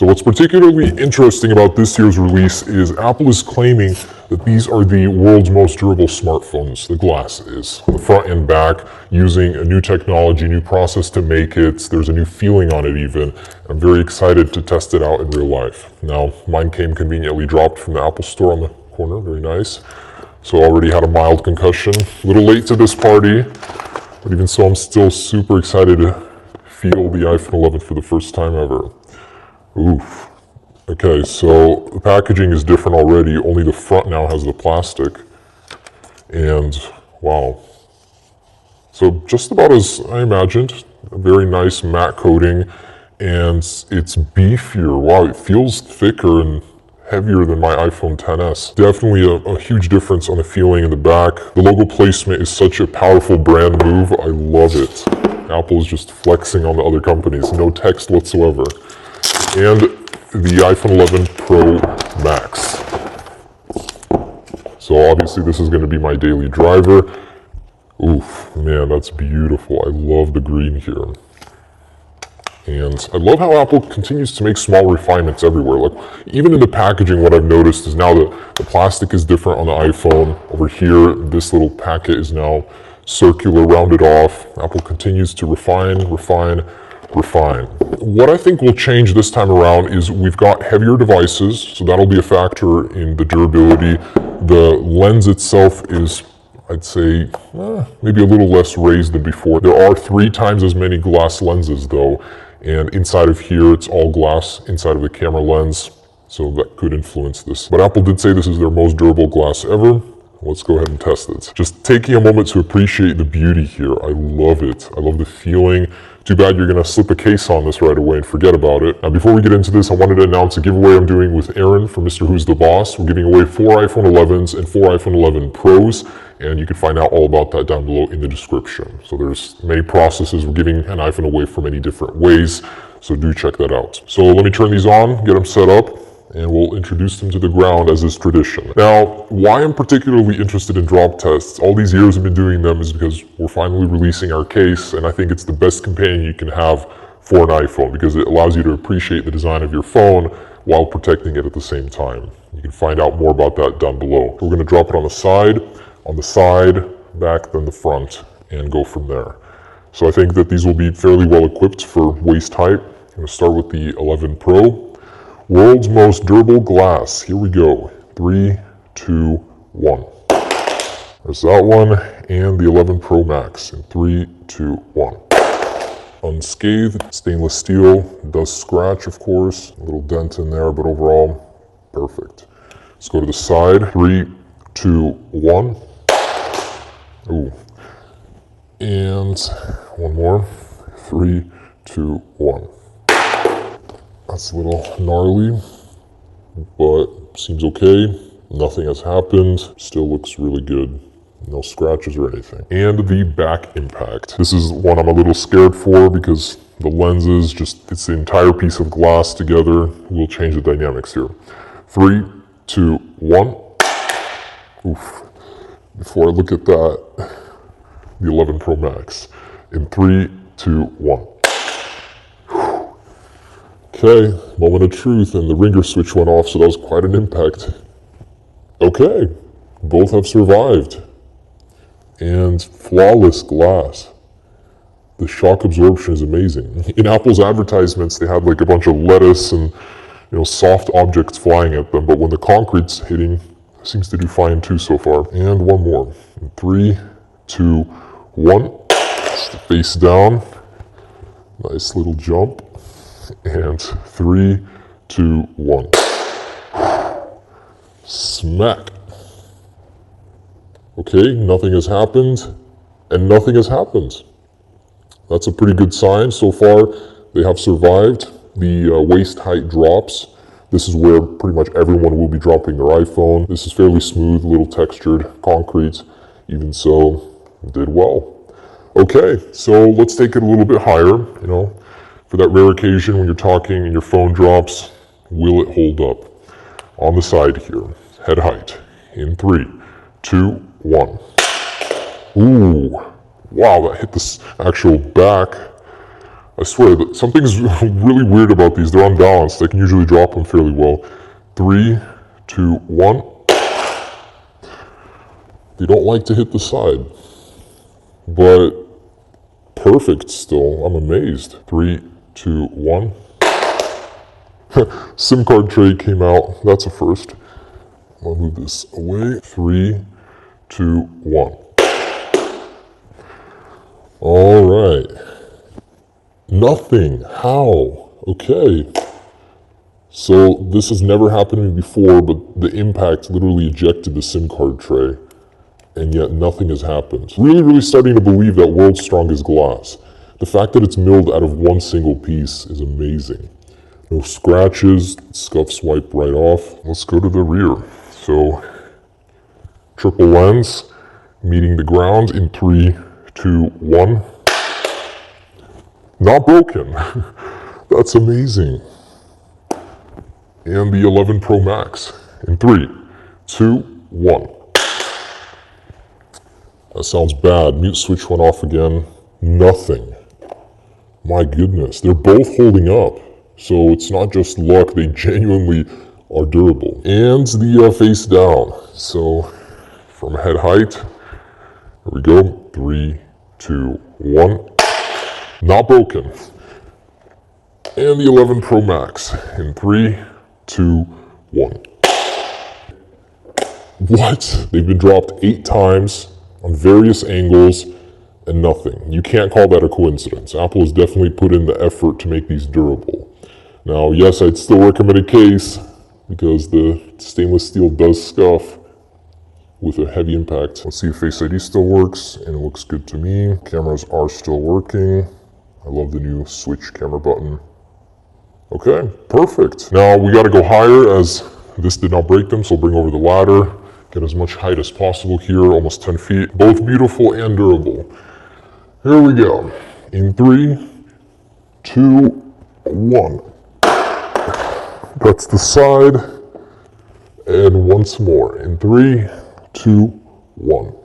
what's particularly interesting about this year's release is Apple is claiming that these are the world's most durable smartphones, the glass is. The front and back, using a new technology, new process to make it. There's a new feeling on it even. I'm very excited to test it out in real life. Now, mine came conveniently dropped from the Apple Store on the corner, very nice. So I already had a mild concussion. A little late to this party, but even so, I'm still super excited to feel the iPhone 11 for the first time ever. Oof. Okay, so the packaging is different already. Only the front now has the plastic. And wow. So just about as I imagined. A very nice matte coating. And it's beefier. Wow, it feels thicker and heavier than my iPhone XS. Definitely a huge difference on the feeling in the back. The logo placement is such a powerful brand move. I love it. Apple is just flexing on the other companies. No text whatsoever. And the iPhone 11 Pro Max. So obviously this is going to be my daily driver. Oof, man, that's beautiful. I love the green here. And I love how Apple continues to make small refinements everywhere. Like, even in the packaging, what I've noticed is now the plastic is different on the iPhone. Over here, this little packet is now circular, rounded off. Apple continues to refine. What I think will change this time around is we've got heavier devices, so that'll be a factor in the durability. The lens itself is, I'd say, maybe a little less raised than before. There are 3 times as many glass lenses though, and inside of here it's all glass inside of the camera lens, so that could influence this. But Apple did say this is their most durable glass ever. Let's go ahead and test it. Just taking a moment to appreciate the beauty here. I love it. I love the feeling. Too bad you're going to slip a case on this right away and forget about it. Now, before we get into this, I wanted to announce a giveaway I'm doing with Aaron from Mr. Who's the Boss. We're giving away 4 iPhone 11s and 4 iPhone 11 Pros, and you can find out all about that down below in the description. So there's many processes. We're giving an iPhone away for many different ways, so do check that out. So let me turn these on, get them set up, and we'll introduce them to the ground as is tradition. Now, why I'm particularly interested in drop tests, all these years I've been doing them, is because we're finally releasing our case, and I think it's the best companion you can have for an iPhone because it allows you to appreciate the design of your phone while protecting it at the same time. You can find out more about that down below. We're going to drop it on the side, back, then the front, and go from there. So I think that these will be fairly well equipped for waist height. I'm going to start with the 11 Pro. World's most durable glass. Here we go. 3, 2, 1. There's that one, and the 11 Pro Max in 3, 2, 1. Unscathed, stainless steel. It does scratch, of course. A little dent in there, but overall, perfect. Let's go to the side. 3, 2, 1. Ooh. And one more. 3, 2, 1. That's a little gnarly, but seems okay. Nothing has happened. Still looks really good. No scratches or anything. And the back impact. This is one I'm a little scared for because the lenses, it's the entire piece of glass together. We'll change the dynamics here. 3, 2, 1. Oof. Before I look at that, the 11 Pro Max. In 3, 2, 1. Okay, moment of truth, and the ringer switch went off, so that was quite an impact. Okay, both have survived. And flawless glass. The shock absorption is amazing. In Apple's advertisements, they had like a bunch of lettuce and soft objects flying at them, but when the concrete's hitting, it seems to do fine too so far. And one more. In 3, 2, 1. Just face down. Nice little jump. And 3, 2, 1. Smack. Okay, nothing has happened, and nothing has happened. That's a pretty good sign. So far, they have survived. The waist height drops. This is where pretty much everyone will be dropping their iPhone. This is fairly smooth, a little textured, concrete. Even so, did well. Okay, so let's take it a little bit higher, for that rare occasion when you're talking and your phone drops, will it hold up? On the side here, head height, in 3, 2, 1. Ooh, wow, that hit the actual back I swear, something's really weird about these. They're unbalanced. I can usually drop them fairly well. 3, 2, 1. They don't like to hit the side. But perfect still. I'm amazed. 3, 2, 1. SIM card tray came out. That's a first. I'll move this away. 3, 2, 1. All right. Nothing. How? Okay. So this has never happened to me before, but the impact literally ejected the SIM card tray, and yet nothing has happened. Really starting to believe that world's strongest glass. The fact that it's milled out of one single piece is amazing. No scratches, scuff swipe right off. Let's go to the rear. So, triple lens, meeting the ground in 3, 2, 1. Not broken. That's amazing. And the 11 Pro Max in 3, 2, 1. That sounds bad. Mute switch went off again. Nothing. My goodness. They're both holding up. So it's not just luck. They genuinely are durable. And the face down. So from head height, here we go. 3, 2, 1. Not broken. And the 11 Pro Max in 3, 2, 1. What? They've been dropped 8 times on various angles and nothing. You can't call that a coincidence. Apple has definitely put in the effort to make these durable. Now, yes, I'd still recommend a case because the stainless steel does scuff with a heavy impact. Let's see if Face ID still works, and it looks good to me. Cameras are still working. I love the new switch camera button. Okay, perfect. Now we got to go higher as this did not break them, so bring over the ladder, get as much height as possible here, almost 10 feet. Both beautiful and durable. Here we go. In 3, 2, 1. That's the side. And once more. In 3, 2, 1.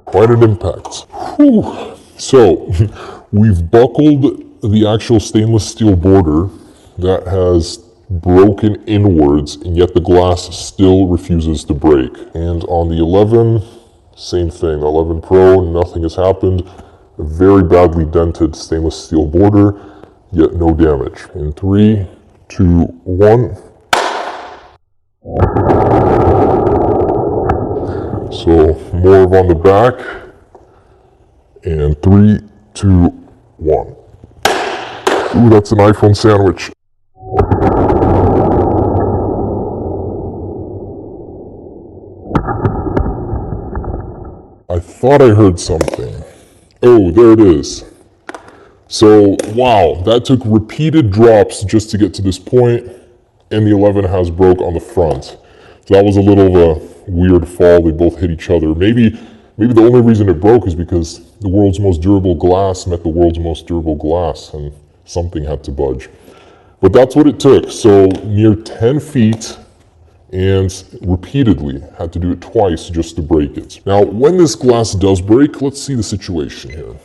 Quite an impact. Whew. So, we've buckled the actual stainless steel border that has broken inwards, and yet the glass still refuses to break. And on the 11, same thing. 11 Pro, nothing has happened. A very badly dented stainless steel border, yet no damage. In 3, 2, 1. So more on the back, and 3, 2, 1. Ooh, that's an iPhone sandwich. I thought I heard something. Oh, there it is. So, wow, that took repeated drops just to get to this point, and the 11 has broke on the front. So that was a little of a weird fall. They both hit each other. Maybe the only reason it broke is because the world's most durable glass met the world's most durable glass, and something had to budge. But that's what it took. So near 10 feet, and repeatedly had to do it twice just to break it. Now, when this glass does break, let's see the situation here.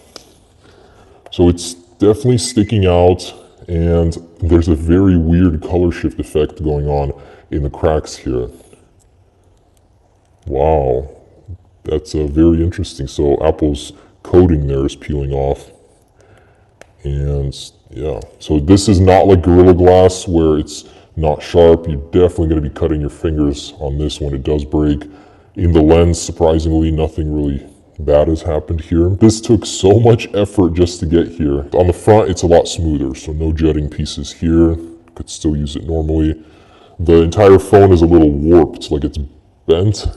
So it's definitely sticking out, and there's a very weird color shift effect going on in the cracks here. Wow, that's very interesting. So Apple's coating there is peeling off. And yeah, so this is not like Gorilla Glass where it's not sharp. You're definitely going to be cutting your fingers on this when it does break. In the lens, surprisingly, nothing really bad has happened here. This took so much effort just to get here. On the front, it's a lot smoother, so no jutting pieces here. Could still use it normally. The entire phone is a little warped, like it's bent,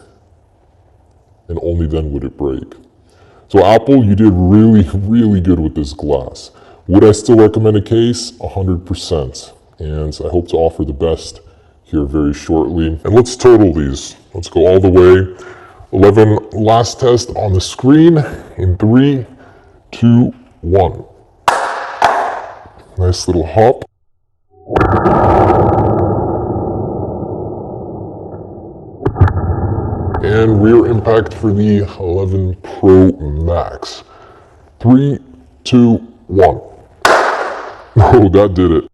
and only then would it break. So Apple, you did really good with this glass. Would I still recommend a case? 100%. And I hope to offer the best here very shortly. And let's total these. Let's go all the way. 11 last test on the screen in 3, 2, 1. Nice little hop. and rear impact for the 11 Pro Max. 3, 2, 1. Oh, that did it.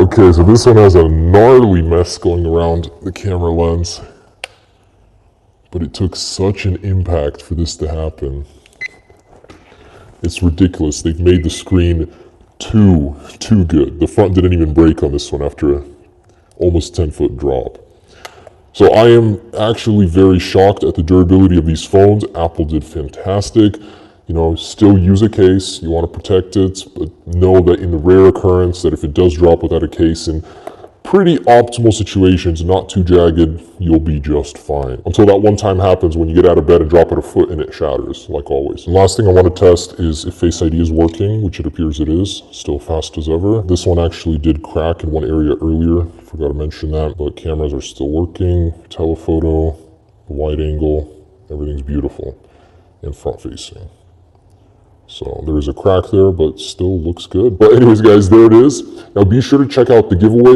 Okay, so this one has a gnarly mess going around the camera lens. But it took such an impact for this to happen. It's ridiculous. They've made the screen too good. The front didn't even break on this one after a almost 10-foot drop. So I am actually very shocked at the durability of these phones. Apple did fantastic. You know, still use a case. You want to protect it, but know that in the rare occurrence that if it does drop without a case in pretty optimal situations, not too jagged, you'll be just fine. Until that one time happens when you get out of bed and drop it a foot and it shatters, like always. And last thing I want to test is if Face ID is working, which it appears it is, still fast as ever. This one actually did crack in one area earlier, forgot to mention that, but cameras are still working. Telephoto, wide angle, everything's beautiful and front facing. So there is a crack there, but still looks good. But anyways, guys, there it is. Now be sure to check out the giveaway.